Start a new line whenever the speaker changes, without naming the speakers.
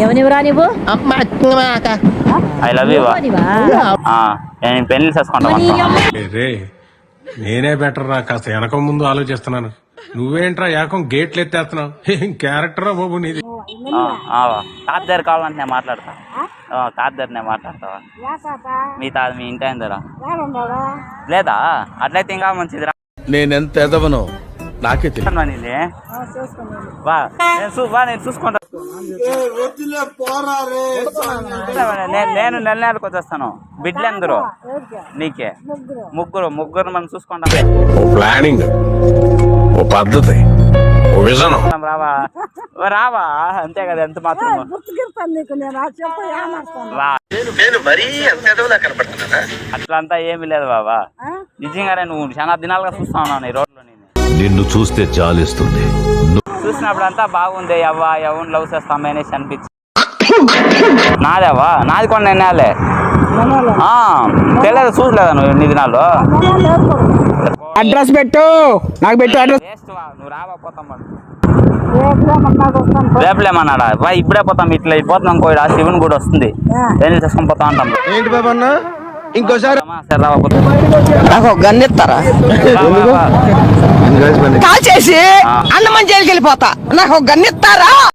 ఎవనివరా నువ్వు?
I love you. నేను పెళ్లి చేసుకుంటాను.
నేనే బెటర్ రా, కాస్త వెనక ముందు ఆలోచిస్తున్నాను. నువ్వేంట్రా ఏకం గేట్లు ఎత్తేస్తున్నావు? ఏం క్యారెక్టరా బాబు నీది.
తాత దగ్గర కావాలంటే నేను మాట్లాడతా. తాత దగ్గర నేను మాట్లాడతావా? మీ ఇంటి ఆయన దగ్గర లేదా? అట్లయితే ఇంకా మంచిదిరా.
నేనెంత ఎదవనో నాకే తెలియదు.
నేను చూసుకుంటా. నేను నెలకు వచ్చేస్తాను. బిడ్డలందరూ నీకే ముగ్గురు మనం చూసుకుంటాం.
ప్లానింగ్, ఓ పద్ధతి, ఓ విజనం.
రావా అంతే కదా. ఎంత మాత్రం అట్లంతా ఏమీ లేదు బాబా. నిజంగానే నువ్వు చాలా దినాలుగా చూస్తా ఉన్నావు ఈ రోడ్లో.
నిన్ను చూస్తే జాలిస్తుంది.
చూసినప్పుడు అంతా బాగుంది. ఎవరు లవ్ చేస్తాం అనేసి అనిపించి నాదేవా నాది కూడా నేనేలే తెలియదు. చూసలేదా నువ్వు ఇన్ని దినాలు?
అడ్రస్ పెట్టు, నాకు పెట్టు అడ్రస్.
నువ్వు రావా పోతాం రేపులేమన్నాడా? ఇప్పుడే పోతాం. ఇట్లా అయిపోతున్నాం. ఇంకో శివుని కూడా వస్తుంది. ఏం చేసుకొని పోతా ఉంటాం.
ఏంటి బాబా అన్న ఇంకోసారి
నాకు గన్నెత్తారా? కాల్ చేసి అన్నమని జైలుకి వెళ్ళిపోతా. నాకు గన్నెత్తారా?